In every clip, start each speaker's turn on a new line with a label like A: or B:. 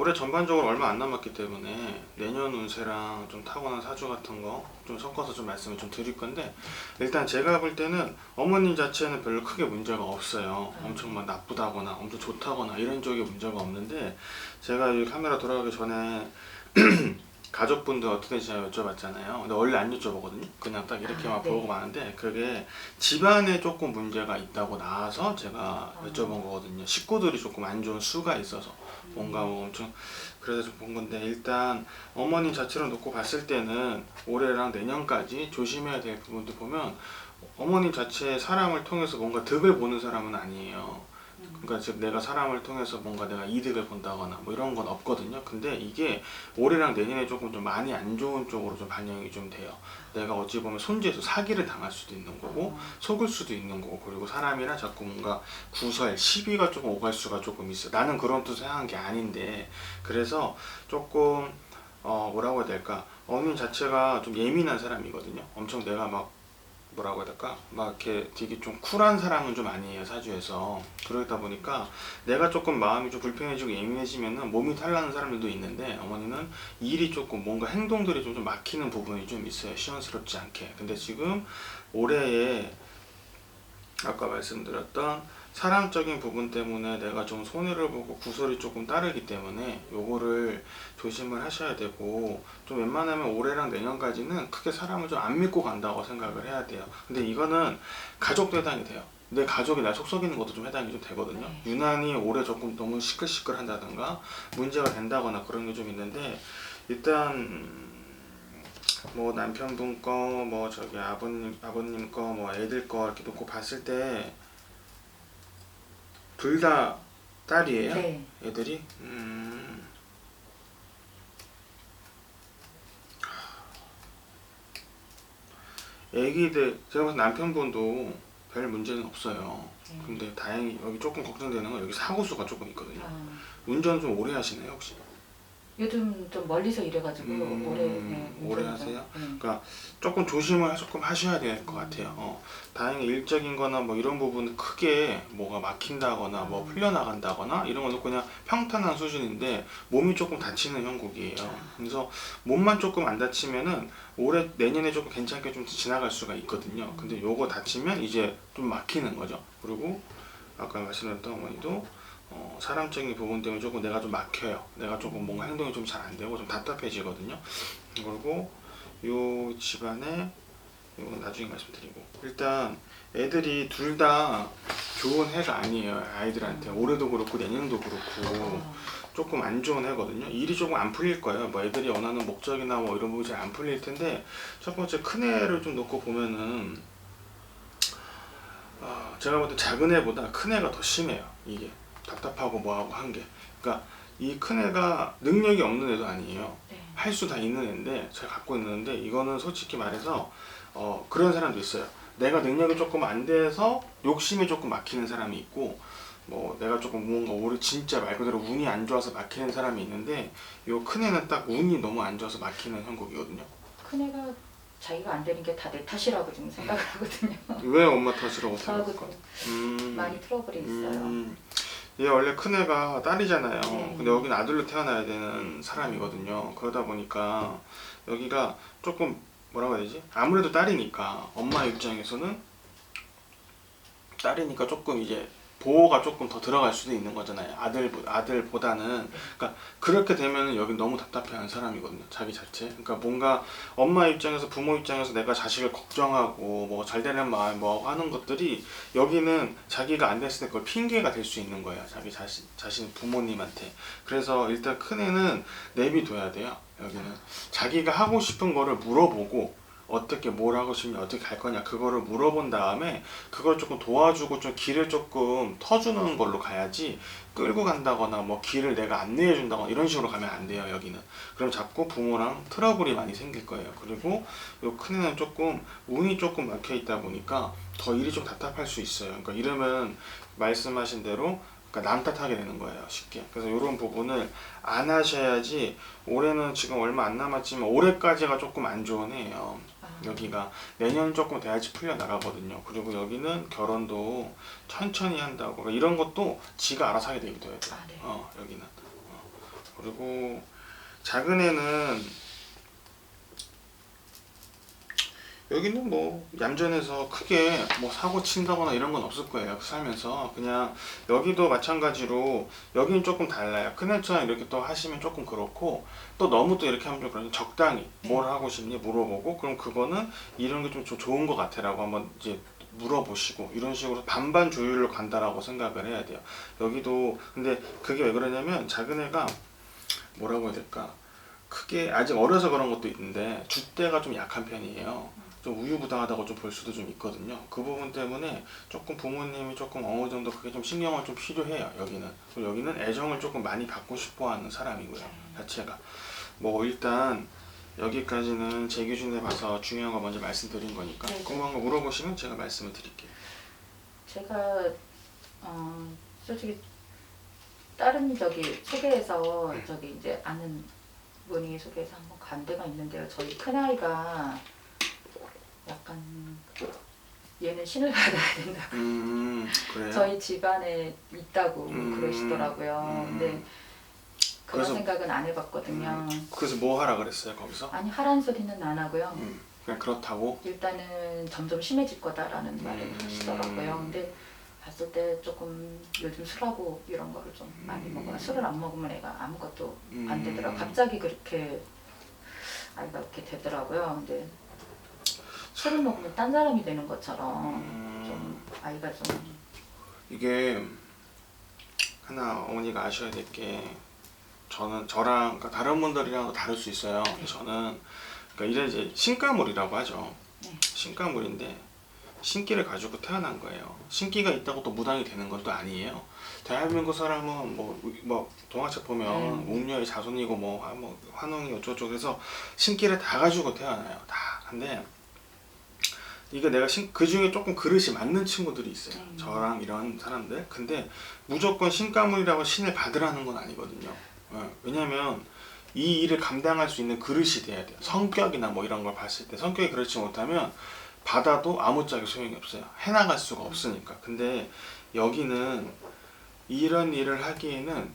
A: 올해 전반적으로 얼마 안 남았기 때문에 내년 운세랑 좀 타고난 사주 같은 거 좀 섞어서 좀 말씀을 좀 드릴 건데, 일단 제가 볼 때는 어머님 자체는 별로 크게 문제가 없어요. 엄청 막 나쁘다거나 엄청 좋다거나 이런 쪽에 문제가 없는데, 제가 이 카메라 돌아가기 전에 가족분들 어떻게 되시냐고 여쭤봤잖아요. 근데 원래 안 여쭤보거든요. 그냥 딱 이렇게만
B: 네.
A: 보고 마는데, 그게 집안에 조금 문제가 있다고 나와서 제가 여쭤본 거거든요. 식구들이 조금 안 좋은 수가 있어서 뭔가 뭐 엄청, 그래서 좀 본 건데, 일단 어머님 자체로 놓고 봤을 때는 올해랑 내년까지 조심해야 될 부분도 보면, 어머님 자체 사람을 통해서 뭔가 득을 보는 사람은 아니에요. 그러니까 즉 내가 사람을 통해서 뭔가 내가 이득을 본다거나 뭐 이런 건 없거든요. 근데 이게 올해랑 내년에 조금 좀 많이 안 좋은 쪽으로 좀 반영이 좀 돼요. 내가 어찌 보면 손재에서 사기를 당할 수도 있는 거고, 속을 수도 있는 거고, 그리고 사람이랑 자꾸 뭔가 구설, 시비가 조금 오갈 수가 조금 있어. 나는 그런 뜻을 한 게 아닌데, 그래서 조금 뭐라고 해야 될까, 어머님 자체가 좀 예민한 사람이거든요. 엄청 내가 막 뭐라고 해야 될까? 막 이렇게 되게 좀 쿨한 사람은 좀 아니에요, 사주에서. 그러다 보니까 내가 조금 마음이 좀 불편해지고 예민해지면은 몸이 탈나는 사람들도 있는데, 어머니는 일이 조금 뭔가 행동들이 좀 막히는 부분이 좀 있어요, 시원스럽지 않게. 근데 지금 올해에 아까 말씀드렸던 사람적인 부분 때문에 내가 좀 손해를 보고 구설이 조금 따르기 때문에 요거를 조심을 하셔야 되고, 좀 웬만하면 올해랑 내년까지는 크게 사람을 좀 안 믿고 간다고 생각을 해야 돼요. 근데 이거는 가족도 해당이 돼요. 내 가족이 날 속썩이는 것도 좀 해당이 좀 되거든요. 유난히 올해 조금 너무 시끌시끌 한다든가 문제가 된다거나 그런 게 좀 있는데, 일단 뭐 남편분 거, 뭐 저기 아버님 거, 뭐 애들 거 이렇게 놓고 봤을 때 둘 다 딸이에요?
B: 네.
A: 애들이? 애기들, 제가 봐서 남편분도 별 문제는 없어요. 근데 다행히 여기 조금 걱정되는 건 여기 사고수가 조금 있거든요. 운전 좀 오래 하시나요, 혹시?
B: 요즘 좀 멀리서 일해가지고
A: 오래 하세요?
B: 네.
A: 그러니까 조금 조심을 조금 하셔야 될 것 같아요. 다행히 일적인 거나 뭐 이런 부분은 크게 뭐가 막힌다거나 뭐 풀려나간다거나 이런 거는 그냥 평탄한 수준인데, 몸이 조금 다치는 형국이에요. 그래서 몸만 조금 안 다치면은 올해 내년에 조금 괜찮게 좀 지나갈 수가 있거든요. 근데 요거 다치면 이제 좀 막히는 거죠. 그리고 아까 말씀드렸던 어머니도 사람적인 부분 때문에 조금 내가 좀 막혀요. 내가 조금 뭔가 행동이 좀 잘 안 되고 좀 답답해지거든요. 그리고 요 집안에, 이건 나중에 말씀드리고, 일단 애들이 둘 다 좋은 해가 아니에요. 아이들한테 올해도 그렇고 내년도 그렇고 조금 안 좋은 해거든요. 일이 조금 안 풀릴 거예요. 뭐 애들이 원하는 목적이나 뭐 이런 부분이 잘 안 풀릴 텐데, 첫 번째 큰 애를 좀 놓고 보면은 제가 볼 때 작은 애보다 큰 애가 더 심해요. 이게 답답하고 뭐하고 한 게. 그러니까 이 큰 애가 능력이 없는 애도 아니에요. 할 수 다 있는 애인데, 제가 갖고 있는데, 이거는 솔직히 말해서 그런 사람도 있어요. 내가 능력이 조금 안 돼서 욕심이 조금 막히는 사람이 있고, 뭐 내가 조금 뭔가 올해 진짜 말 그대로 운이 안 좋아서 막히는 사람이 있는데, 요 큰 애는 딱 운이 너무 안 좋아서 막히는 형국이거든요.
B: 큰애가 자기가 안 되는 게 다 내 탓이라고 좀 생각을 하거든요.
A: 왜 엄마 탓이라고
B: 저하고
A: 생각할까?
B: 많이 트러블이 있어요.
A: 얘 원래 큰애가 딸이잖아요.
B: 네.
A: 근데 여기는 아들로 태어나야 되는 사람이거든요. 그러다 보니까 여기가 조금 뭐라고 해야 되지? 아무래도 딸이니까 엄마 입장에서는, 딸이니까 조금 이제 보호가 조금 더 들어갈 수도 있는 거잖아요. 아들보다는. 그러니까 그렇게 되면 여기 너무 답답해하는 사람이거든요. 자기 자체. 그러니까 뭔가 엄마 입장에서, 부모 입장에서 내가 자식을 걱정하고 뭐 잘 되는 마음 뭐 하는 것들이, 여기는 자기가 안 됐을 때 그걸 핑계가 될 수 있는 거예요. 자기 자신 부모님한테. 그래서 일단 큰애는 내비둬야 돼요. 여기는 자기가 하고 싶은 거를 물어보고, 어떻게 뭘 하고 싶냐, 어떻게 갈 거냐, 그거를 물어본 다음에 그걸 조금 도와주고 좀 길을 조금 터주는 걸로 가야지, 끌고 간다거나 뭐 길을 내가 안내해 준다거나 이런 식으로 가면 안 돼요, 여기는. 그럼 자꾸 부모랑 트러블이 많이 생길 거예요. 그리고 요 큰애는 조금 운이 조금 막혀 있다 보니까 더 일이 좀 답답할 수 있어요. 그러니까 이러면 말씀하신 대로, 그러니까 남 탓하게 되는 거예요, 쉽게. 그래서 이런 부분을 안 하셔야지. 올해는 지금 얼마 안 남았지만 올해까지가 조금 안 좋은 해예요. 여기가 내년 조금 돼야지 풀려 나가거든요. 그리고 여기는 결혼도 천천히 한다고, 그러니까 이런 것도 지가 알아서 하게 되기도 해요.
B: 네.
A: 여기는 그리고 작은 애는 여기는 뭐 얌전해서 크게 뭐 사고 친다거나 이런 건 없을 거예요. 살면서 그냥 여기도 마찬가지로 여기는 조금 달라요. 큰애처럼 이렇게 또 하시면 조금 그렇고 또 너무 또 이렇게 하면 좀 그러니 적당히 뭘 하고 싶니 물어보고 그럼 그거는 이런 게 좀 좋은 것 같아라고 한번 이제 물어보시고 이런 식으로 반반 조율로 간다라고 생각을 해야 돼요. 여기도 근데 그게 왜 그러냐면 작은 애가 뭐라고 해야 될까 크게 아직 어려서 그런 것도 있는데 줏대가 좀 약한 편이에요. 좀 우유부단하다고 좀 볼 수도 좀 있거든요. 그 부분 때문에 조금 부모님이 조금 어느 정도 그게 좀 신경을 좀 필요해요. 여기는 그리고 여기는 애정을 조금 많이 받고 싶어하는 사람이고요. 자체가 뭐 일단 여기까지는 제 기준에 봐서 중요한 거 먼저 말씀드린 거니까
B: 네.
A: 궁금한 거 물어보시면 제가 말씀을 드릴게요.
B: 제가 솔직히 다른 소개해서 저기 이제 아는 분이 소개해서 한번 간 데가 있는데요. 저희 큰아이가 약간 얘는 신을 받아야 된다.
A: 그래요?
B: 저희 집안에 있다고 그러시더라고요. 근데 그런
A: 그래서-
B: 생각은 안 해봤거든요.
A: 그래서 뭐 하라 그랬어요 거기서?
B: 아니 하라는 소리는 안 하고요.
A: 그냥 그렇다고?
B: 일단은 점점 심해질 거다라는 말을 하시더라고요. 근데 봤을 때 조금 요즘 술하고 이런 거를 좀 많이 먹어요. 술을 안 먹으면 애가 아무것도 안 되더라고요. 갑자기 그렇게 아이가 이렇게 되더라고요. 근데 술을 먹으면 딴 사람이 되는 것처럼 좀 아이가 좀
A: 이게 하나 어머니가 아셔야 될 게 저랑 그러니까 다른 분들이랑도 다를 수 있어요. 저는 그러니까 이제 신가물이라고 하죠.
B: 네.
A: 신가물인데 신기를 가지고 태어난 거예요. 신기가 있다고 또 무당이 되는 건 또 아니에요. 대한민국 사람은 뭐 동화책 보면 웅녀의 자손이고 뭐 환웅이 어쩌고저쩌고 해서 신기를 다 가지고 태어나요. 다. 근데 이게 내가 그 중에 조금 그릇이 맞는 친구들이 있어요. 저랑 이런 사람들. 근데 무조건 신가물이라고 신을 받으라는 건 아니거든요. 왜냐면 이 일을 감당할 수 있는 그릇이 돼야 돼요. 성격이나 뭐 이런 걸 봤을 때 성격이 그렇지 못하면 받아도 아무짝에 소용이 없어요. 해나갈 수가 없으니까. 근데 여기는 이런 일을 하기에는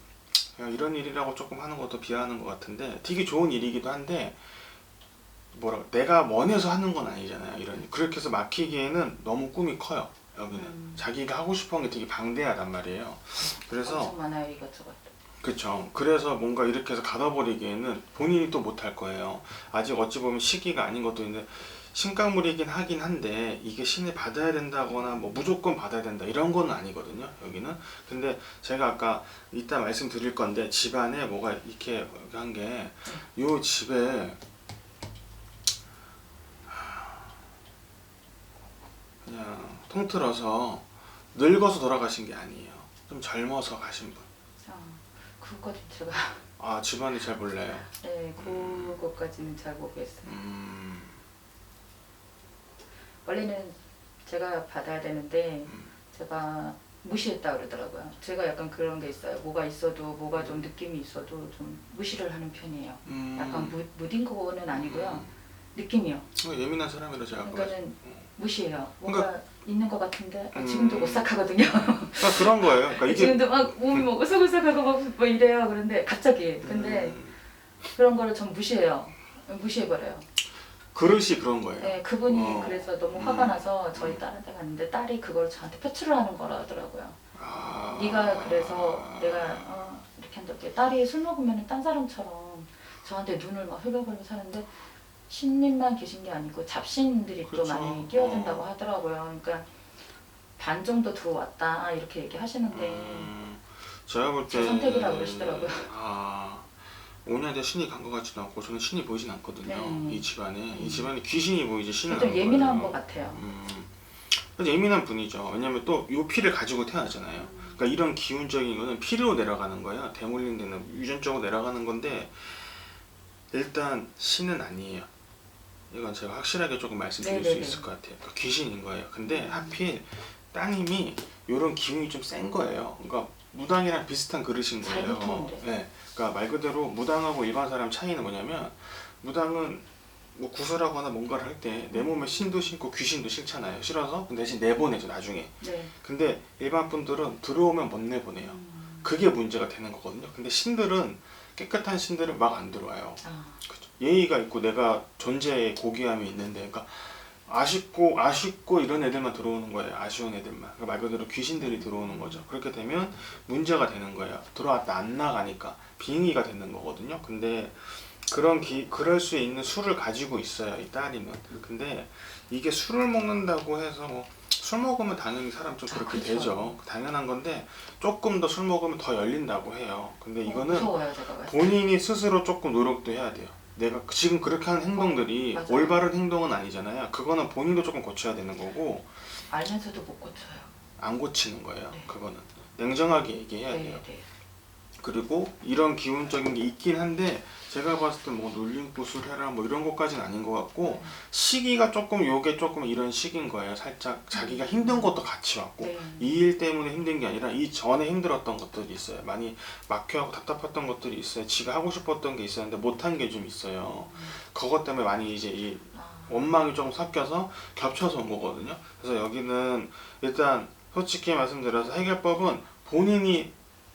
A: 그냥 이런 일이라고 조금 하는 것도 비하하는 것 같은데 되게 좋은 일이기도 한데 내가 원해서 하는 건 아니잖아요. 이런 그렇게 해서 막히기에는 너무 꿈이 커요. 여기는 자기가 하고 싶은 게 되게 방대하단 말이에요. 그래서
B: 엄청 많아요 이것저것.
A: 그쵸. 그래서 뭔가 이렇게 해서 가둬버리기에는 본인이 또 못할 거예요. 아직 어찌 보면 시기가 아닌 것도 있는데 신가물이긴 하긴 한데 이게 신을 받아야 된다거나 뭐 무조건 받아야 된다 이런 건 아니거든요. 여기는. 근데 제가 아까 이따 말씀드릴 건데 집안에 뭐가 이렇게 한 게 요 집에 그냥 통틀어서 늙어서 돌아가신 게 아니에요. 좀 젊어서 가신 분.
B: 그것까지 제가
A: 아 집안이 잘 몰라요.
B: 네 그것까지는 잘 모르겠어요. 원래는 제가 받아야 되는데 제가 무시했다 그러더라고요. 제가 약간 그런 게 있어요. 뭐가 있어도 뭐가 좀 느낌이 있어도 좀 무시를 하는 편이에요. 약간 무딘 거는 아니고요. 느낌이요.
A: 예민한 사람이라 제가
B: 그러니까는 무시해요. 뭔가
A: 그러니까-
B: 있는 것 같은데 지금도 오싹하거든요.
A: 그러니까 그런 거예요. 그러니까 이게
B: 지금도 막 몸이 막 오싹오싹하고 막 뭐 이래요. 그런데 갑자기 근데 그런 거를 전 무시해요. 무시해버려요.
A: 그릇이 그런 거예요.
B: 네, 그분이 그래서 너무 화가 나서 저희 딸한테 갔는데 딸이 그걸 저한테 표출을 하는 거라더라고요. 네가 그래서 내가 이렇게 한다고 딸이 술 먹으면 딴 사람처럼 저한테 눈을 막 흘겨보면서 사는데 신님만 계신 게 아니고 잡신들이 또
A: 그렇죠.
B: 많이 끼어든다고 하더라고요. 그러니까 반 정도 들어왔다 이렇게 얘기하시는데
A: 제가 볼 때
B: 제 선택이라고 그러시더라고요.
A: 5년째 신이 간 것 같지도 않고 저는 신이 보이진 않거든요.
B: 네.
A: 이 집안에 귀신이 보이지 신은
B: 좀
A: 안
B: 예민한
A: 보여요.
B: 것 같아요.
A: 그래서 예민한 분이죠. 왜냐면 또 이 피를 가지고 태어났잖아요. 그러니까 이런 기운적인 거는 피로 내려가는 거예요. 대물림 되는 유전적으로 내려가는 건데 일단 신은 아니에요. 이건 제가 확실하게 조금 말씀드릴 수
B: 네네네.
A: 있을 것 같아요. 그러니까 귀신인 거예요. 근데 하필 따님이 이런 기운이 좀 센 거예요. 그러니까 무당이랑 비슷한 그릇인
B: 잘
A: 거예요.
B: 붙었는데.
A: 네. 그러니까 말 그대로 무당하고 일반 사람 차이는 뭐냐면 무당은 뭐 구슬하거나 뭔가를 할 때 내 몸에 신도 신고 귀신도 싫잖아요. 싫어서 근데 대신 내보내죠 나중에.
B: 네.
A: 근데 일반 분들은 들어오면 못 내보내요. 그게 문제가 되는 거거든요. 근데 신들은 깨끗한 신들은 막 안 들어와요.
B: 아,
A: 그죠. 예의가 있고 내가 존재의 고귀함이 있는데, 그러니까 아쉽고 이런 애들만 들어오는 거예요. 아쉬운 애들만. 그러니까 말 그대로 귀신들이 들어오는 거죠. 그렇게 되면 문제가 되는 거예요. 들어왔다 안 나가니까 빙의가 되는 거거든요. 근데 그럴 수 있는 술을 가지고 있어요, 이 딸이는. 근데 이게 술을 먹는다고 해서 술 먹으면 당연히 사람 좀 그렇게
B: 그쵸.
A: 되죠. 당연한 건데 조금 더 술 먹으면 더 열린다고 해요. 근데 이거는
B: 무서워요, 제가 봤을 때.
A: 본인이 스스로 조금 노력도 해야 돼요. 내가 지금 그렇게 하는 행동들이
B: 맞아요.
A: 올바른 행동은 아니잖아요. 그거는 본인도 조금 고쳐야 되는 거고,
B: 알면서도 못 고쳐요.
A: 안 고치는 거예요.
B: 네.
A: 그거는 냉정하게 얘기해야 돼요.
B: 네.
A: 그리고 이런 기운적인 게 있긴 한데 제가 봤을 때 뭐 눌림굿을 해라 뭐 이런 것까지는 아닌 것 같고, 시기가 조금 요게 조금 이런 시기인 거예요. 살짝 자기가 힘든 것도 같이 왔고,
B: 네.
A: 이 일 때문에 힘든 게 아니라 이 전에 힘들었던 것들이 있어요. 많이 막혀하고 답답했던 것들이 있어요. 지가 하고 싶었던 게 있었는데 못한 게 좀 있어요. 그것 때문에 많이 이제 이
B: 아,
A: 원망이 좀 섞여서 겹쳐서 온 거거든요. 그래서 여기는 일단 솔직히 말씀드려서 해결법은 본인이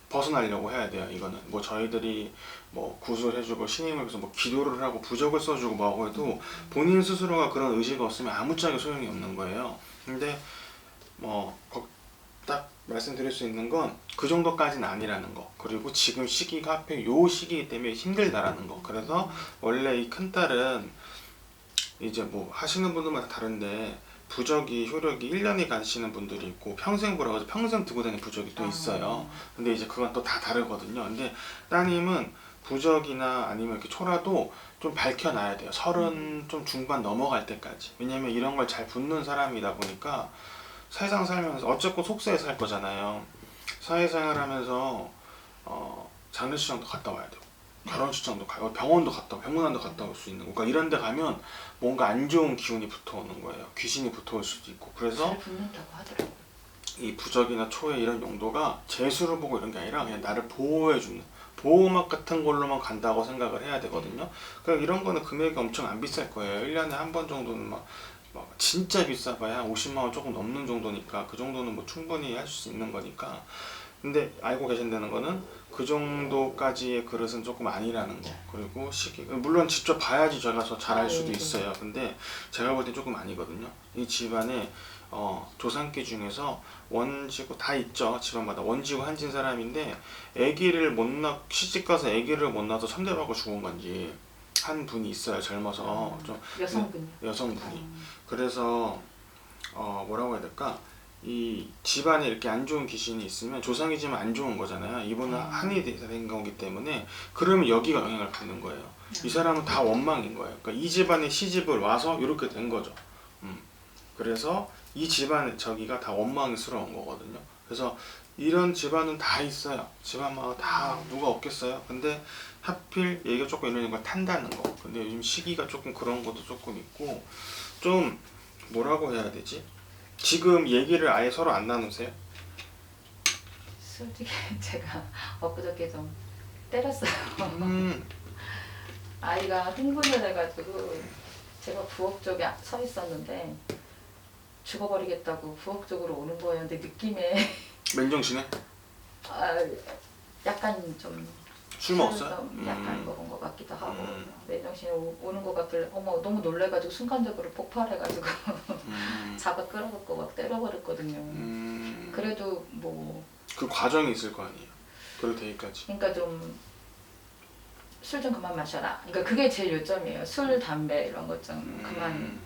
A: 벗어나려고 해야 돼요. 이거는 뭐 저희들이 뭐 구슬해주고 신임을 해서 뭐 기도를 하고 부적을 써주고 뭐하고 해도 본인 스스로가 그런 의지가 없으면 아무짝에 소용이 없는 거예요. 근데 뭐 딱 말씀드릴 수 있는 건 그 정도까지는 아니라는 거, 그리고 지금 시기가 하필 요 시기이기 때문에 힘들다라는 거. 그래서 원래 이 큰딸은 이제 뭐 하시는 분들마다 다른데 부적이 효력이 1년이 가시는 분들이 있고 평생 보라고 해서 평생 두고 다니는 부적이 또 있어요. 근데 이제 그건 또 다 다르거든요. 근데 따님은 부적이나 아니면 이렇게 초라도 좀 밝혀놔야 돼요. 30 좀 중반 넘어갈 때까지. 왜냐면 이런 걸 잘 붙는 사람이다 보니까 세상 살면서 어쨌건 속세에 살 거잖아요. 사회생활 하면서 장례식장도 갔다 와야 되고, 결혼식장도 가고, 병원도 갔다 오고, 병문안도 갔다 올 수 있는 거. 그러니까 이런 데 가면 뭔가 안 좋은 기운이 붙어오는 거예요. 귀신이 붙어올 수도 있고. 그래서
B: 잘 붙는다고 하더라고요.
A: 이 부적이나 초의 이런 용도가 재수를 보고 이런 게 아니라 그냥 나를 보호해주는 보호막 같은 걸로만 간다고 생각을 해야 되거든요. 그러니까 이런 거는 금액이 엄청 안 비쌀 거예요. 1년에 한 번 정도는 막 진짜 비싸봐야 한 50만 원 조금 넘는 정도니까 그 정도는 뭐 충분히 할 수 있는 거니까. 근데 알고 계신다는 거는 그 정도까지의 그릇은 조금 아니라는 거. 그리고 시기, 물론 직접 봐야지 저희가 더 잘 알 수도 있어요. 근데 제가 볼 땐 조금 아니거든요. 이 집안에 조상기 중에서 원지고 다 있죠. 집안마다 원지고 한진 사람인데 아기를 못 시집가서 아기를 못 낳아서 천대받고 죽은 건지 한 분이 있어요. 젊어서 좀
B: 여성분이요.
A: 여성분이. 그래서 뭐라고 해야 될까? 이 집안에 이렇게 안 좋은 귀신이 있으면 조상이지만 안 좋은 거잖아요. 이분은 한이 된 거기 때문에 그러면 여기가 영향을 받는 거예요. 이 사람은 다 원망인 거예요. 그러니까 이 집안에 시집을 와서 이렇게 된 거죠. 그래서 이 집안의 저기가 다 원망스러운 거거든요. 그래서 이런 집안은 다 있어요. 집안마다 다 누가 없겠어요. 근데 하필 얘기가 조금 이런 걸 탄다는 거. 근데 요즘 시기가 조금 그런 것도 조금 있고, 좀 뭐라고 해야 되지? 지금 얘기를 아예 서로 안 나누세요?
B: 솔직히 제가 엊그저께 좀 때렸어요. 아이가 흥분을 해가지고 제가 부엌 쪽에 서 있었는데 죽어버리겠다고 부엌 쪽으로 오는 거예요. 근데 느낌에
A: 맨정신에?
B: 약간 좀
A: 술 먹었어요?
B: 좀 약간 먹은 것 같기도 하고 맨정신에 오는 것 같길래 어머 너무 놀래가지고 순간적으로 폭발해가지고 잡아 끌어갖고 막 때려버렸거든요. 그래도 뭐
A: 그 과정이 있을 거 아니에요. 그럴 때까지.
B: 그러니까 좀 술 좀 그만 마셔라. 그러니까 그게 제일 요점이에요. 술, 담배 이런 것 좀 그만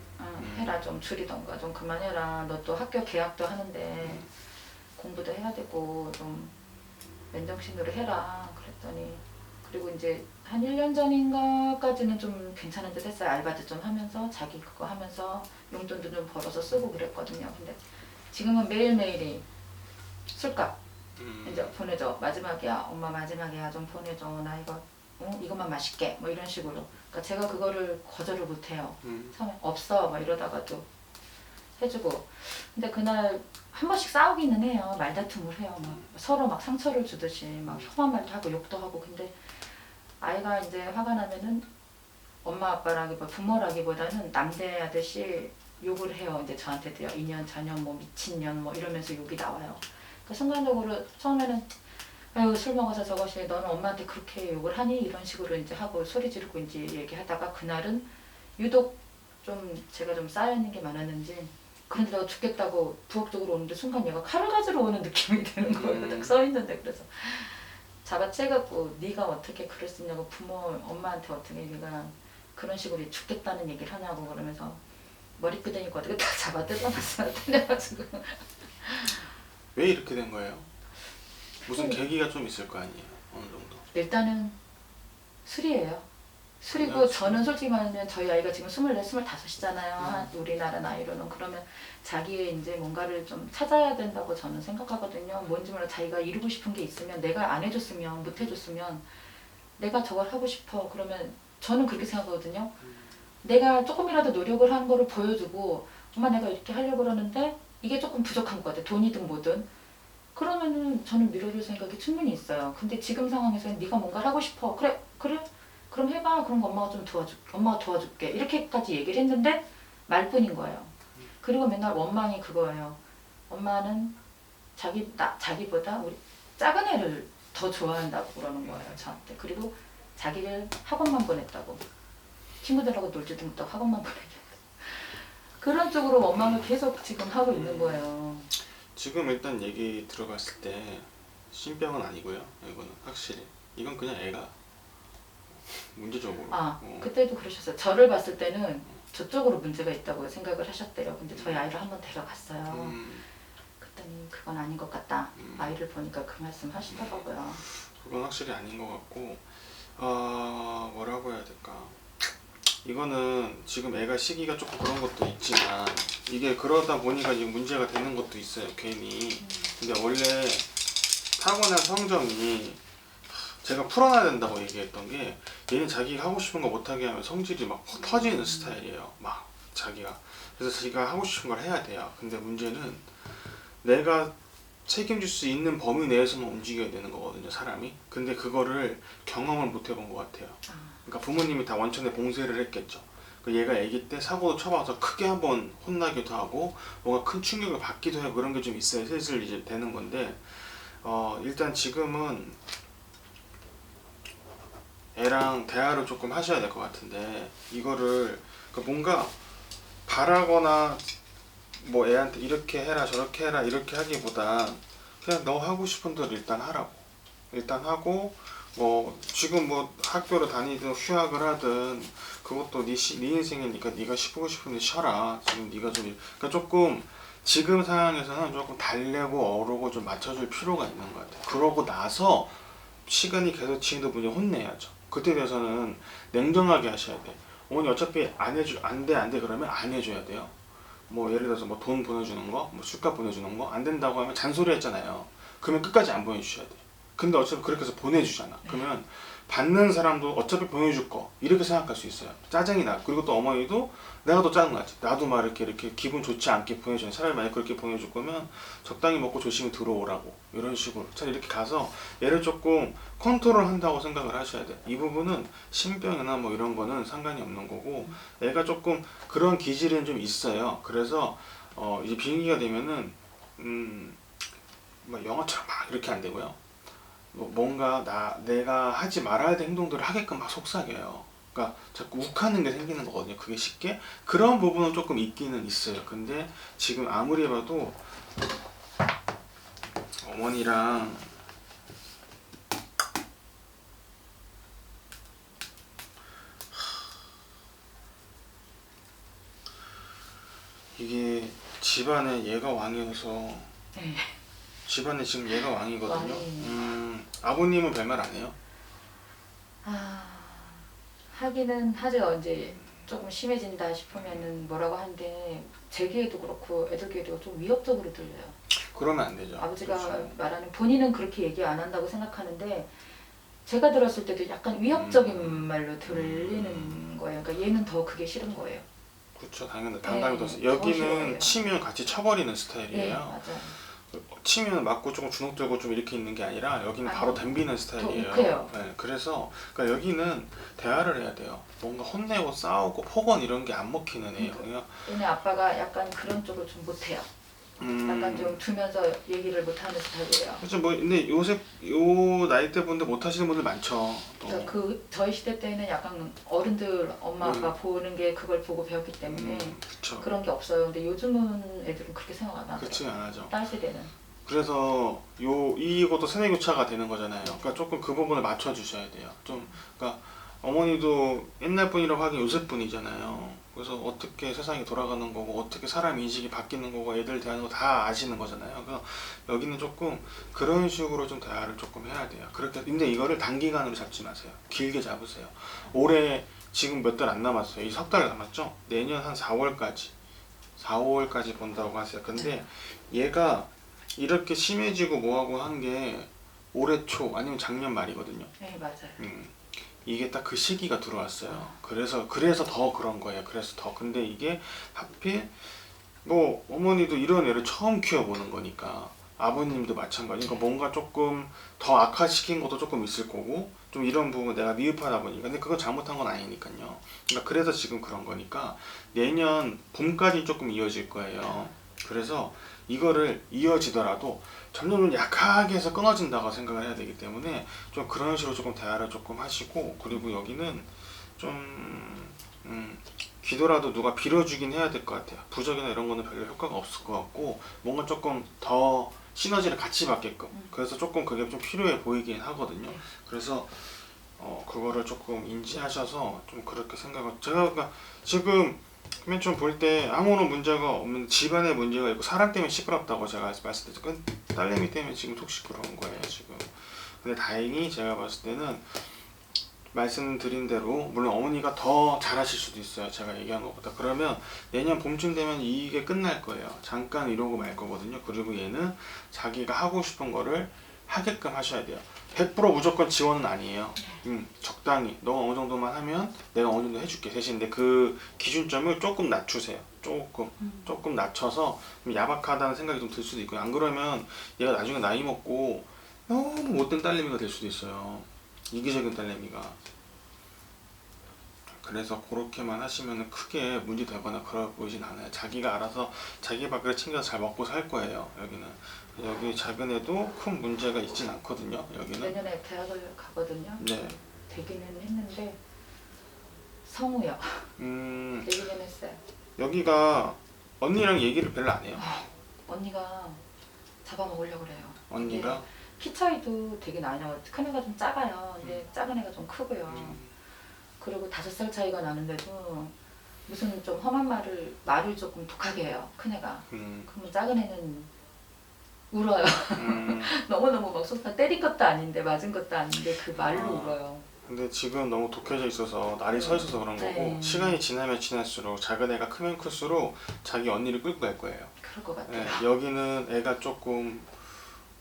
B: 해라. 좀 줄이던가 좀 그만해라. 너 또 학교 개학도 하는데 공부도 해야 되고 좀 맨정신으로 해라. 그랬더니 그리고 이제 한 1년 전인가까지는 좀 괜찮은 듯 했어요. 알바도 좀 하면서 자기 그거 하면서 용돈도 좀 벌어서 쓰고 그랬거든요. 근데 지금은 매일매일이 술값 이제 보내줘. 마지막이야. 엄마 마지막이야. 좀 보내줘. 나 이거 이것만 맛있게 뭐 이런 식으로. 그러니까 제가 그거를 거절을 못해요. 처음에 없어 막 이러다가도 해주고. 근데 그날 한 번씩 싸우기는 해요. 말다툼을 해요. 막 서로 막 상처를 주듯이 막 험한 말도 하고 욕도 하고. 근데 아이가 이제 화가 나면은 엄마 아빠라기보다 부모라기보다는 남대하듯이 욕을 해요. 이제 저한테도요. 이년 저년 뭐 미친년 뭐 이러면서 욕이 나와요. 그러니까 순간적으로 처음에는 아유 술 먹어서 저것이 너는 엄마한테 그렇게 욕을 하니 이런 식으로 이제 하고 소리 지르고 이제 얘기하다가 그날은 유독 좀 제가 좀 쌓여있는 게 많았는지 그런데 내가 죽겠다고 부엌쪽으로 오는데 순간 얘가 칼을 가지러 오는 느낌이 드는 거예요. 딱 써있는데 그래서 잡아채갖고 네가 어떻게 그럴 수 있냐고 부모 엄마한테 어떻게 네가 그런 식으로 죽겠다는 얘기를 하냐고 그러면서 머리끄댕이고 어떻게 다 잡아 뜯어놨어요. 때려가지고
A: 왜 이렇게 된 거예요? 무슨 계기가 좀 있을 거 아니에요? 어느 정도.
B: 일단은 술이에요. 술이고
A: 그냥
B: 저는 솔직히 말하면 저희 아이가 지금 24, 25이잖아요. 우리나라 나이로는. 그러면 자기의 이제 뭔가를 좀 찾아야 된다고 저는 생각하거든요. 뭔지 몰라 자기가 이루고 싶은 게 있으면 내가 안 해줬으면 못 해줬으면 내가 저걸 하고 싶어. 그러면 저는 그렇게 생각하거든요. 내가 조금이라도 노력을 하는 거를 보여주고 엄마 내가 이렇게 하려고 그러는데 이게 조금 부족한 것 같아. 돈이든 뭐든. 그러면은 저는 밀어줄 생각이 충분히 있어요. 근데 지금 상황에서는 네가 뭔가를 하고 싶어. 그래, 그래? 그럼 해봐. 그럼 엄마가 좀 엄마가 도와줄게. 이렇게까지 얘기를 했는데 말뿐인 거예요. 그리고 맨날 원망이 그거예요. 엄마는 자기보다 우리 작은 애를 더 좋아한다고 그러는 거예요. 저한테. 그리고 자기를 학원만 보냈다고. 친구들하고 놀지도 못하고 학원만 보내게. 그런 쪽으로 원망을 계속 지금 하고 있는 거예요.
A: 지금 일단 얘기 들어봤을 때 신병은 아니고요. 이거는 확실히. 이건 그냥 애가 문제적으로.
B: 그때도 그러셨어요. 저를 봤을 때는 저쪽으로 문제가 있다고 생각을 하셨대요. 근데 저희 아이를 한번 데려갔어요. 그랬더니 그건 아닌 것 같다. 아이를 보니까 그 말씀 하시더라고요.
A: 그건 확실히 아닌 것 같고, 뭐라고 해야 될까. 이거는 지금 애가 시기가 조금 그런 것도 있지만 이게 그러다 보니까 이제 문제가 되는 것도 있어요. 괜히. 근데 원래 타고난 성정이 제가 풀어놔야 된다고 얘기했던 게 얘는 자기가 하고 싶은 거 못하게 하면 성질이 막 터지는 스타일이에요. 막 자기가. 그래서 자기가 하고 싶은 걸 해야 돼요. 근데 문제는 내가 책임질 수 있는 범위 내에서만 움직여야 되는 거거든요, 사람이. 근데 그거를 경험을 못 해본 것 같아요. 그러니까 부모님이 다 원천에 봉쇄를 했겠죠. 얘가 아기 때 사고도 쳐봐서 크게 한번 혼나기도 하고 뭔가 큰 충격을 받기도 하고 그런 게 좀 있어야 슬슬 이제 되는 건데 일단 지금은 애랑 대화를 조금 하셔야 될 것 같은데 이거를 뭔가 바라거나 뭐 애한테 이렇게 해라 저렇게 해라 이렇게 하기보다 그냥 너 하고 싶은 대로 일단 하라고. 일단 하고 뭐 지금 뭐 학교를 다니든 휴학을 하든 그것도 네 인생이니까 네가 쉬고 싶은데 쉬어라. 지금 네가 좀 그러니까 조금 지금 상황에서는 조금 달래고 어르고 좀 맞춰줄 필요가 있는 것 같아요. 그러고 나서 시간이 계속 지금도 문제 혼내야죠. 그때 대해서는 냉정하게 하셔야 돼. 어머니 어차피 안 돼 그러면 안 해줘야 돼요. 뭐 예를 들어서 뭐 돈 보내주는 거, 뭐 술값 보내주는 거 안 된다고 하면 잔소리 했잖아요. 그러면 끝까지 안 보내주셔야 돼. 근데 어차피 그렇게 해서 보내주잖아. 그러면 받는 사람도 어차피 보내줄 거 이렇게 생각할 수 있어요. 짜증이 나. 그리고 또 어머니도 내가 더 짜증나지. 나도 막 이렇게 기분 좋지 않게 보내줘. 차라리 만약 그렇게 보내줄 거면 적당히 먹고 조심히 들어오라고 이런 식으로 차라리 이렇게 가서 얘를 조금 컨트롤 한다고 생각을 하셔야 돼. 이 부분은 신병이나 뭐 이런 거는 상관이 없는 거고 애가 조금 그런 기질은 좀 있어요. 그래서 이제 비행기가 되면은 막 영화처럼 막 이렇게 안 되고요. 뭔가 내가 하지 말아야 될 행동들을 하게끔 막 속삭여요. 그러니까 자꾸 욱하는 게 생기는 거거든요. 그게 쉽게 그런 부분은 조금 있기는 있어요. 근데 지금 아무리 봐도 어머니랑 이게 집안에 얘가 왕이어서
B: 네.
A: 집안에 지금 얘가 왕이거든요.
B: 왕이에요.
A: 아버님은 별말 안 해요?
B: 하기는 하죠. 이제 조금 심해진다 싶으면은 뭐라고 하는데 제 귀에도 그렇고 애들 귀에도 좀 위협적으로 들려요.
A: 그러면 안 되죠.
B: 아버지가
A: 그렇죠.
B: 말하는 본인은 그렇게 얘기 안 한다고 생각하는데 제가 들었을 때도 약간 위협적인 말로 들리는 거예요. 그러니까 얘는 더 그게 싫은 거예요.
A: 그렇죠. 당당히 더
B: 더
A: 여기는
B: 싫어해요.
A: 치면 같이 쳐버리는
B: 네,
A: 스타일이에요.
B: 맞아요.
A: 치면 맞고 조금 주눅 들고 좀 이렇게 있는 게 아니라 여기는 바로 덤비는 스타일이에요.
B: 욱해요.
A: 네, 그래서 그러니까 여기는 대화를 해야 돼요. 뭔가 혼내고 싸우고 폭언 이런 게 안 먹히는 애예요. 그냥
B: 얘네 아빠가 약간 그런 쪽을 좀 못해요. 약간 좀 두면서 얘기를 못하는 스타일이에요.
A: 그렇죠. 뭐 근데 요새 요 나이대 분들 못 하시는 분들 많죠. 또.
B: 그러니까 저희 시대 때는 약간 어른들 엄마 아빠 보는 게 그걸 보고 배웠기 때문에
A: 그렇죠.
B: 그런 게 없어요. 근데 요즘은 애들은 그렇게 생각 안 하죠.
A: 그렇지 안 하죠.
B: 딸 세대는.
A: 그래서 이것도 세대 교차가 되는 거잖아요. 그러니까 조금 그 부분을 맞춰 주셔야 돼요. 좀 그러니까 어머니도 옛날 분이라고 하긴 요새 분이잖아요. 그래서 어떻게 세상이 돌아가는 거고 어떻게 사람 인식이 바뀌는 거고 애들 대하는 거 다 아시는 거잖아요. 그래서 여기는 조금 그런 식으로 좀 대화를 조금 해야 돼요. 그렇게 근데 이거를 단기간으로 잡지 마세요. 길게 잡으세요. 올해 지금 몇 달 안 남았어요. 이 석 달 남았죠? 내년 한 4월까지 5월까지 본다고 하세요. 근데 얘가 이렇게 심해지고 뭐하고 한 게 올해 초 아니면 작년 말이거든요.
B: 네 맞아요.
A: 이게 딱 그 시기가 들어왔어요. 그래서 더 그런 거예요. 그래서 더 근데 이게 하필 뭐 어머니도 이런 애를 처음 키워보는 거니까 아버님도 마찬가지. 그러니까 뭔가 조금 더 악화시킨 것도 조금 있을 거고 좀 이런 부분 내가 미흡하다 보니까 근데 그건 잘못한 건 아니니까요. 그러니까 그래서 지금 그런 거니까 내년 봄까지 조금 이어질 거예요. 그래서 이거를 이어지더라도 점점 약하게 해서 끊어진다고 생각을 해야 되기 때문에 좀 그런 식으로 조금 대화를 조금 하시고 그리고 여기는 좀 기도라도 누가 빌어주긴 해야 될 것 같아요. 부적이나 이런 거는 별로 효과가 없을 것 같고 뭔가 조금 더 시너지를 같이 받게끔 그래서 조금 그게 좀 필요해 보이긴 하거든요. 그래서 그거를 조금 인지하셔서 좀 그렇게 생각을 제가 그러니까 지금 맨 처음 볼 때 아무런 문제가 없는 집안에 문제가 있고 사람 때문에 시끄럽다고 제가 말씀드렸죠. 그 딸내미 때문에 지금 속 시끄러운 거예요 지금. 근데 다행히 제가 봤을 때는 말씀드린 대로 물론 어머니가 더 잘하실 수도 있어요. 제가 얘기한 것보다. 그러면 내년 봄쯤 되면 이게 끝날 거예요. 잠깐 이러고 말 거거든요. 그리고 얘는 자기가 하고 싶은 거를 하게끔 하셔야 돼요. 100% 무조건 지원은 아니에요. 적당히 너가 어느 정도만 하면 내가 어느 정도 해줄게. 대신 근데 그 기준점을 조금 낮추세요. 조금 낮춰서 야박하다는 생각이 좀 들 수도 있고요. 안 그러면 얘가 나중에 나이 먹고 너무 못된 딸내미가 될 수도 있어요. 이기적인 딸내미가. 그래서 그렇게만 하시면 크게 문제 되거나 그럴 보이진 않아요. 자기가 알아서 자기 밥그릇 챙겨서 잘 먹고 살 거예요. 여기 작은 애도 큰 문제가 있진 않거든요. 여기는.
B: 내년에 대학을 가거든요.
A: 네.
B: 되기는 했는데 성우요. 되기는 했어요.
A: 여기가 언니랑 얘기를 별로 안 해요.
B: 언니가 잡아먹으려고 그래요.
A: 언니가?
B: 근데 키 차이도 되게 나요. 큰 애가 좀 작아요. 근데 작은 애가 좀 크고요. 그리고 5살 차이가 나는데도 무슨 좀 험한 말을 조금 독하게 해요. 큰 애가. 그러면 작은 애는 울어요. 너무너무 막 속상 때린 것도 아닌데 맞은 것도 아닌데 그 말로 울어요.
A: 근데 지금 너무 독해져 있어서 날이 서 있어서 그런 거고
B: 네.
A: 시간이 지나면 지날수록 작은 애가 크면 클수록 자기 언니를 끌고 갈 거예요.
B: 그럴 것 같아요.
A: 네, 여기는 애가 조금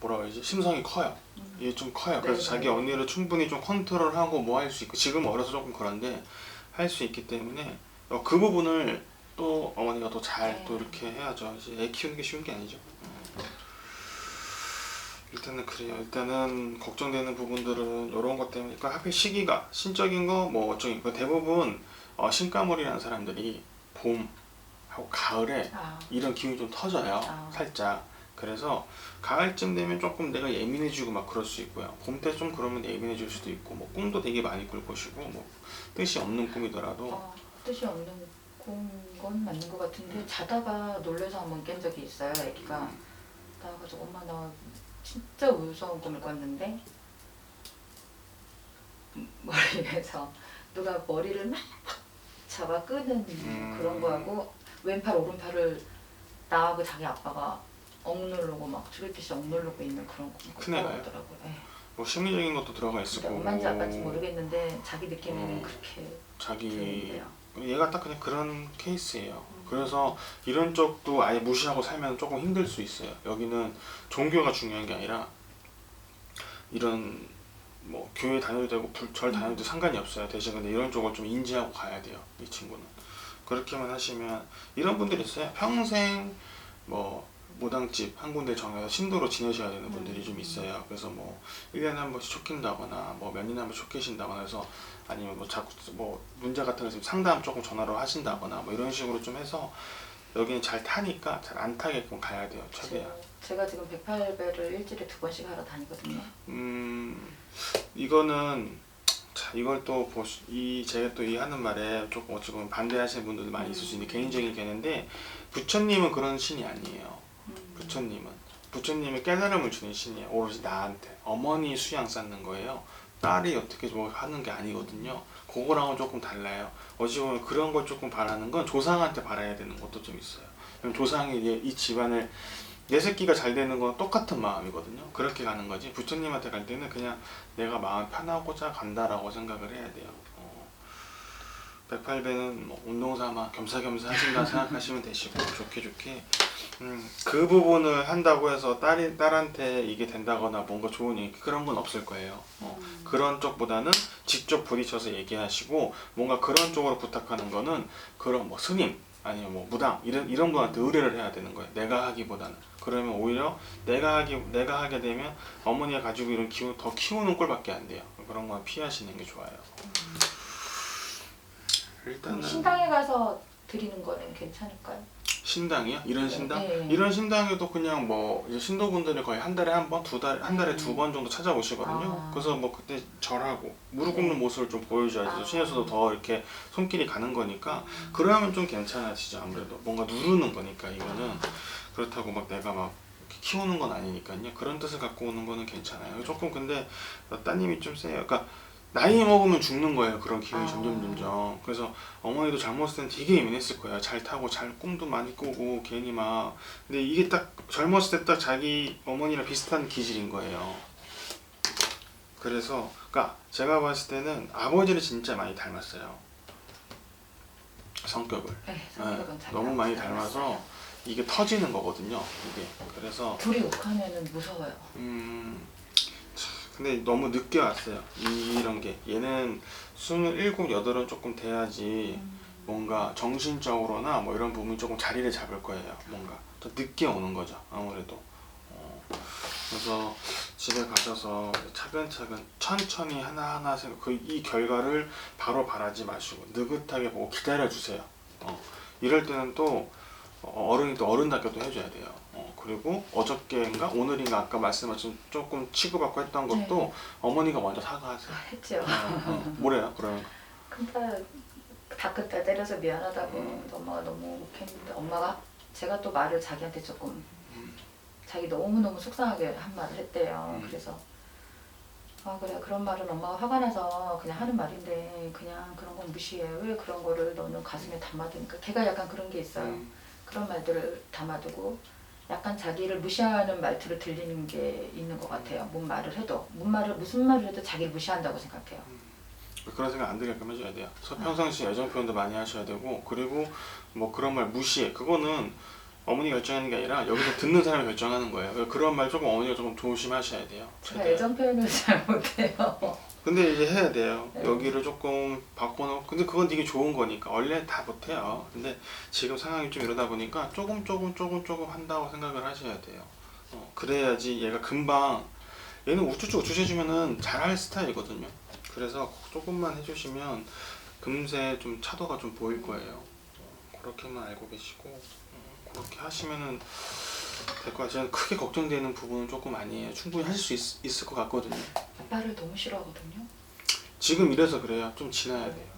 A: 뭐라고 해야지 심성이 커요. 이게 좀 커요. 그래서
B: 네,
A: 자기
B: 네.
A: 언니를 충분히 좀 컨트롤하고 뭐 할 수 있고 지금 어려서 조금 그런데 할 수 있기 때문에 그 부분을 또 어머니가 또 잘 또 이렇게 해야죠. 이제 애 키우는 게 쉬운 게 아니죠. 일단은 그래요. 일단은 걱정되는 부분들은 이런 것 때문에 그러니까 하필 시기가 신적인 거 뭐 어쩌긴 대부분 신가물이라는 사람들이 봄하고 가을에 이런 기운이 좀 터져요. 살짝. 그래서 가을쯤 되면 조금 내가 예민해지고 막 그럴 수 있고요. 봄 때 좀 그러면 예민해질 수도 있고 뭐 꿈도 되게 많이 꿀 것이고 뭐 뜻이 없는 꿈이더라도
B: 뜻이 없는 건 맞는 것 같은데 자다가 놀래서 한번 깬 적이 있어요. 애기가 나와가지고 엄마 나 진짜 무서운 꿈을 꿨는데 머리에서 누가 머리를 막 잡아 끄는 그런 거하고 왼팔 오른팔을 나하고 자기 아빠가 억누르고 막 죽일 듯이 억누르고 있는 그런
A: 큰 애가요?
B: 거더라고요. 네.
A: 뭐 심리적인 것도 들어가 있을 거고
B: 엄마인지 아빠인지 모르겠는데 자기 느낌에는 그렇게
A: 자기
B: 들리는데요.
A: 얘가 딱 그냥 그런 케이스예요. 그래서 이런 쪽도 아예 무시하고 살면 조금 힘들 수 있어요. 여기는 종교가 중요한 게 아니라 이런 뭐 교회 다녀도 되고 절 다녀도 상관이 없어요. 대신 근데 이런 쪽을 좀 인지하고 가야 돼요. 이 친구는. 그렇게만 하시면 이런 분들이 있어요. 평생 뭐 무당집 한 군데 정해서 신도로 지내셔야 되는 분들이 좀 있어요. 그래서 뭐 1년에 한 번씩 쫓긴다거나 뭐 몇 년에 한 번씩 쫓기신다거나 해서 아니면 뭐 자꾸 뭐 문제 같은 거 있으면 상담 조금 전화로 하신다거나 뭐 이런 식으로 좀 해서 여기는 잘 타니까 잘 안 타게끔 가야 돼요. 최대한.
B: 제가 지금 108배를 일주일에 2번씩 하러 다니거든요.
A: 이거는 자, 이걸 또 제가 또 이 하는 말에 조금 어찌 보면 반대하시는 분들도 많이 있을 수 있는 개인적인 견해인데, 부처님은 그런 신이 아니에요. 부처님은 깨달음을 주는 신이에요. 오로지 나한테 어머니 수양 쌓는 거예요. 딸이 어떻게 뭐 하는 게 아니거든요. 그거랑은 조금 달라요. 어찌 보면 그런 걸 조금 바라는 건 조상한테 바라야 되는 것도 좀 있어요. 그럼 조상이 이 집안을 내 새끼가 잘 되는 건 똑같은 마음이거든요. 그렇게 가는 거지. 부처님한테 갈 때는 그냥 내가 마음 편하고자 간다라고 생각을 해야 돼요. 108배는 뭐 운동삼아 겸사겸사 하신다 생각하시면 되시고, 좋게 그 부분을 한다고 해서 딸한테 이게 된다거나 뭔가 좋은 얘기 그런 건 없을 거예요. 그런 쪽보다는 직접 부딪혀서 얘기하시고, 뭔가 그런 쪽으로 부탁하는 거는 그런 뭐 스님 아니면 뭐 무당 이런 분한테 의뢰를 해야 되는 거예요. 내가 하기보다는. 그러면 오히려 내가 하게 되면 어머니가 가지고 이런 더 키우는 꼴밖에 안 돼요. 그런 건 피하시는 게 좋아요. 일단은
B: 신당에 가서 드리는 거는 괜찮을까요?
A: 신당이요? 이런 신당?
B: 네.
A: 이런 신당에도 그냥 뭐 이제 신도분들이 거의 한 달에 한 번, 한 달에 2번 정도 찾아오시거든요. 그래서 뭐 그때 절하고 무릎 꿇는 모습을 좀 보여줘야지 신에서도 더 이렇게 손길이 가는 거니까, 그러면 좀 괜찮아지죠. 아무래도 뭔가 누르는 거니까 이거는. 그렇다고 막 내가 막 이렇게 키우는 건 아니니까요. 그런 뜻을 갖고 오는 거는 괜찮아요. 조금 근데 따님이 좀 세요. 그러니까 나이 먹으면 죽는 거예요. 그런 기운이 점점. 그래서 어머니도 젊었을 땐 되게 예민했을 거예요. 잘 타고 잘 꿈도 많이 꾸고 괜히 막. 근데 이게 딱 젊었을 때 딱 자기 어머니랑 비슷한 기질인 거예요. 그래서 그러니까 제가 봤을 때는 아버지를 진짜 많이 닮았어요. 성격을.
B: 네, 성격은 잘
A: 너무 많이
B: 닮았어요.
A: 닮아서 이게 터지는 거거든요. 이게. 그래서
B: 둘이 욱하면은 무서워요.
A: 근데 너무 늦게 왔어요. 이런 게. 얘는 27, 8은 조금 돼야지 뭔가 정신적으로나 뭐 이런 부분이 조금 자리를 잡을 거예요. 뭔가 더 늦게 오는 거죠. 아무래도. 그래서 집에 가셔서 차근차근 천천히 하나하나 이 결과를 바로 바라지 마시고 느긋하게 보고 기다려주세요. 이럴 때는 또 어른이 또 어른답게 또 해줘야 돼요. 그리고 어저께인가 오늘인가 아까 말씀하신 조금 치고받고 했던 것도
B: 네.
A: 어머니가 먼저 사과하세요.
B: 했죠.
A: 뭐래요? 그러면
B: 큰딸 다 큰딸 때려서 미안하다고 엄마가 너무 욱했는데, 엄마가 제가 또 말을 자기한테 조금 자기 너무너무 속상하게 한 말을 했대요. 그래서 그래, 그런 말은 엄마가 화가 나서 그냥 하는 말인데 그냥 그런 건 무시해. 왜 그런 거를 너는 가슴에 담아두니까. 걔가 약간 그런 게 있어요. 그런 말들을 담아두고 약간 자기를 무시하는 말투로 들리는 게 있는 것 같아요. 무슨 말을 해도 자기를 무시한다고 생각해요.
A: 그런 생각 안 들게끔 해줘야 돼요. 평상시에 애정 표현도 많이 하셔야 되고, 그리고 뭐 그런 말 무시해. 그거는 어머니가 결정하는 게 아니라 여기서 듣는 사람이 결정하는 거예요. 그런 말 조금 어머니가 조금 조심하셔야 돼요.
B: 제가 애정 표현을 잘 못해요.
A: 근데 이제 해야 돼요.
B: 네.
A: 여기를 조금 바꿔놓고. 근데 그건 되게 좋은 거니까. 원래 다 못해요. 근데 지금 상황이 좀 이러다 보니까 조금 한다고 생각을 하셔야 돼요. 그래야지 얘가 금방, 얘는 우쭈쭈 해주면은 잘할 스타일이거든요. 그래서 조금만 해주시면 금세 좀 차도가 좀 보일 거예요. 그렇게만 알고 계시고, 그렇게 하시면은 될 것 같아요. 크게 걱정되는 부분은 조금 아니에요. 충분히 하실 수 있을 것 같거든요.
B: 아빠를 너무 싫어하거든요.
A: 지금 이래서 그래요. 좀 지나야 돼요.